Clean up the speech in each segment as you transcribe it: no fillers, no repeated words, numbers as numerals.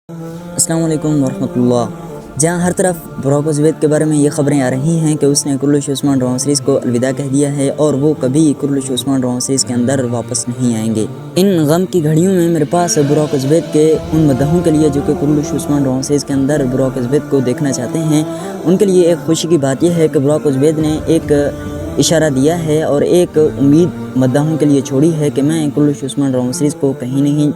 السلام علیکم ورحمۃ اللہ۔ جہاں ہر طرف براک زبید کے بارے میں یہ خبریں آ رہی ہیں کہ اس نے کرلش عثمان ڈرامہ سیریز کو الوداع کہہ دیا ہے اور وہ کبھی کرلش عثمان ڈرامہ سیریز کے اندر واپس نہیں آئیں گے۔ ان غم کی گھڑیوں میں میرے پاس براک زبید کے ان مداحوں کے لیے جو کہ کرلش عثمان ڈرامہ سیریز کے اندر براک زبید کو دیکھنا چاہتے ہیں، ان کے لیے ایک خوشی کی بات یہ ہے کہ براک زبید نے ایک اشارہ دیا ہے اور ایک امید مداحوں کے لیے چھوڑی ہے کہ میں کرلش عثمان ڈرامہ سیریز کو کہیں نہیں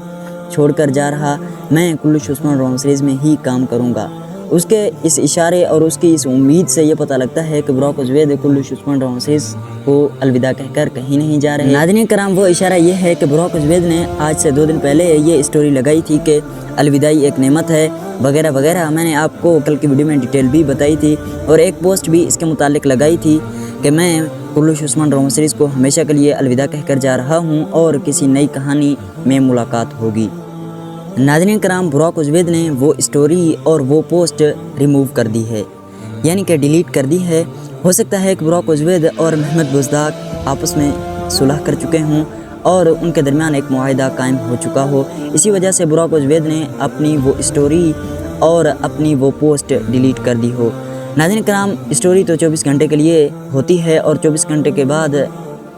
چھوڑ کر جا رہا، میں کرلش عثمان ڈرامہ سیریز میں ہی کام کروں گا۔ اس کے اس اشارے اور اس کی اس امید سے یہ پتہ لگتا ہے کہ براک زبید کرلش عثمان ڈرامہ سیریز کو الوداع کہہ کر کہیں نہیں جا رہے۔ ناظرین کرام، وہ اشارہ یہ ہے کہ براک زبید نے آج سے 2 دن پہلے یہ اسٹوری لگائی تھی کہ الوداعی ایک نعمت ہے وغیرہ وغیرہ۔ میں نے آپ کو کل کی ویڈیو میں ڈیٹیل بھی بتائی تھی اور ایک پوسٹ بھی اس کے متعلق لگائی تھی کہ میں کرلش عثمان ڈرامہ سیریز کو ہمیشہ کے لیے الوداع کہہ کر جا رہا ہوں اور کسی نئی کہانی میں ملاقات ہوگی۔ ناظرین کرام، براک زبید نے وہ اسٹوری اور وہ پوسٹ ریموو کر دی ہے، یعنی کہ ڈیلیٹ کر دی ہے۔ ہو سکتا ہے کہ براک زبید اور محمد بزداق آپس میں صلح کر چکے ہوں اور ان کے درمیان ایک معاہدہ قائم ہو چکا ہو، اسی وجہ سے براک زبید نے اپنی وہ اسٹوری اور اپنی وہ پوسٹ ڈیلیٹ کر دی ہو۔ ناظرین کرام، اسٹوری تو 24 گھنٹے کے لیے ہوتی ہے اور 24 گھنٹے کے بعد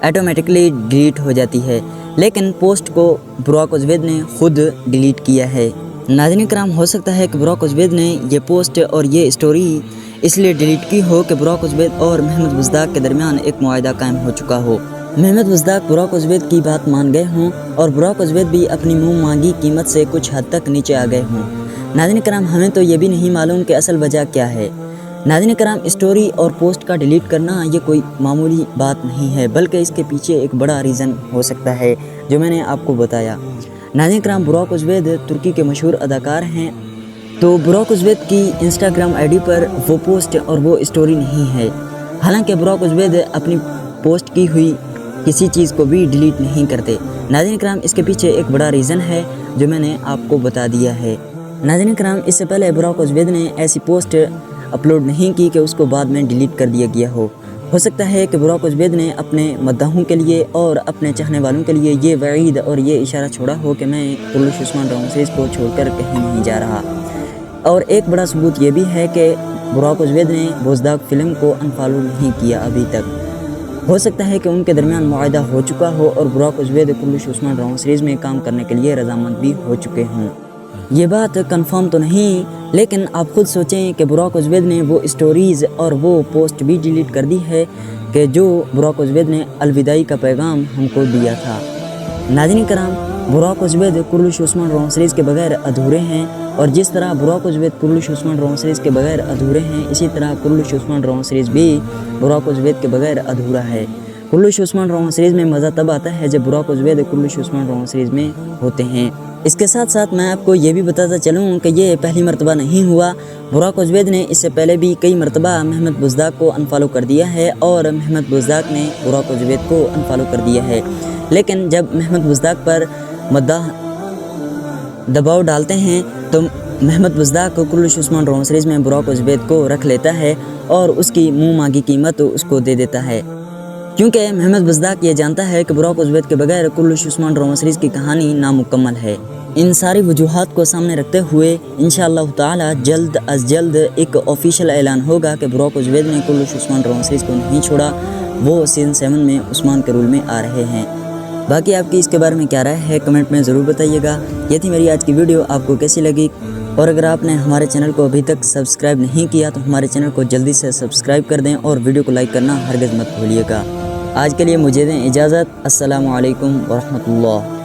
آٹومیٹکلی ڈیلیٹ ہو جاتی ہے، لیکن پوسٹ کو براک زبید نے خود ڈیلیٹ کیا ہے۔ ناظرین کرام، ہو سکتا ہے کہ براک زبید نے یہ پوسٹ اور یہ اسٹوری اس لیے ڈیلیٹ کی ہو کہ براک زبید اور محمد بزداق کے درمیان ایک معاہدہ قائم ہو چکا ہو، محمد بزداق براک زبید کی بات مان گئے ہوں اور براک زبید بھی اپنی منہ مانگی قیمت سے کچھ حد تک نیچے آ گئے ہوں۔ ناظرین کرام، ہمیں تو یہ بھی نہیں معلوم کہ اصل وجہ کیا ہے۔ ناظرین کرام، اسٹوری اور پوسٹ کا ڈیلیٹ کرنا یہ کوئی معمولی بات نہیں ہے، بلکہ اس کے پیچھے ایک بڑا ریزن ہو سکتا ہے جو میں نے آپ کو بتایا۔ ناظرین کرام، براک زبید ترکی کے مشہور اداکار ہیں، تو براک زبید کی انسٹاگرام آئی ڈی پر وہ پوسٹ اور وہ اسٹوری نہیں ہے۔ حالانکہ براک زبید اپنی پوسٹ کی ہوئی کسی چیز کو بھی ڈیلیٹ نہیں کرتے۔ ناظرین کرام، اس کے پیچھے ایک بڑا ریزن ہے جو میں نے آپ کو بتا دیا ہے۔ ناظرین کرام، اس سے پہلے براک زبید نے ایسی پوسٹ اپلوڈ نہیں کی کہ اس کو بعد میں ڈیلیٹ کر دیا گیا ہو سکتا ہے کہ براک زبید نے اپنے مداحوں کے لیے اور اپنے چاہنے والوں کے لیے یہ وعید اور یہ اشارہ چھوڑا ہو کہ میں کرلش عثمان ڈرامہ سیریز کو چھوڑ کر کہیں نہیں جا رہا۔ اور ایک بڑا ثبوت یہ بھی ہے کہ براک زبید نے بزداق فلم کو انفالو نہیں کیا ابھی تک۔ ہو سکتا ہے کہ ان کے درمیان معاہدہ ہو چکا ہو اور براک زبید کرلش عثمان ڈرامہ سیریز میں کام کرنے کے لیے رضامند بھی ہو چکے ہوں۔ یہ بات کنفرم تو نہیں، لیکن آپ خود سوچیں کہ براک زبید نے وہ اسٹوریز اور وہ پوسٹ بھی ڈیلیٹ کر دی ہے کہ جو براک زبید نے الوداعی کا پیغام ہم کو دیا تھا۔ ناظرین کرام، براک زبید کرلش عثمان ڈرامہ سیریز کے بغیر ادھورے ہیں، اور جس طرح براک زبید کرلش عثمان ڈرامہ سیریز کے بغیر ادھورے ہیں، اسی طرح کرلش عثمان ڈرامہ سیریز بھی براک زبید کے بغیر ادھورا ہے۔ کرلش عثمان ڈرامہ سیریز میں مزہ تب آتا ہے جب براک زبید کرلش عثمان ڈرامہ سیریز میں ہوتے ہیں۔ اس کے ساتھ ساتھ میں آپ کو یہ بھی بتاتا چلوں کہ یہ پہلی مرتبہ نہیں ہوا، براک زبید نے اس سے پہلے بھی کئی مرتبہ محمد بزداق کو انفالو کر دیا ہے اور محمد بزداق نے براک زبید کو انفالو کر دیا ہے، لیکن جب محمد بزداق پر مداح دباؤ ڈالتے ہیں تو محمد بزداق کرلش عثمان ڈرامہ سیریز میں براک زبید کو رکھ لیتا ہے اور اس کی منہ مانگی قیمت اس کو دے دیتا ہے، کیونکہ محمد بزداق یہ جانتا ہے کہ براک زبید کے بغیر کرلش عثمان ڈرامہ سیریز کی کہانی نامکمل ہے۔ ان ساری وجوہات کو سامنے رکھتے ہوئے انشاءاللہ تعالی جلد از جلد ایک آفیشیل اعلان ہوگا کہ براک زبید نے کرلش عثمان ڈرامہ سیریز کو نہیں چھوڑا، وہ سیزن 7 میں عثمان کے رول میں آ رہے ہیں۔ باقی آپ کی اس کے بارے میں کیا رائے ہے کمنٹ میں ضرور بتائیے گا۔ یہ تھی میری آج کی ویڈیو، آپ کو کیسی لگی؟ اور اگر آپ نے ہمارے چینل کو ابھی تک سبسکرائب نہیں کیا تو ہمارے چینل کو جلدی سے سبسکرائب کر دیں اور ویڈیو کو لائک کرنا ہرگز مت بھولیے گا۔ آج کے لیے مجھے دیں اجازت۔ السلام علیکم ورحمۃ اللہ۔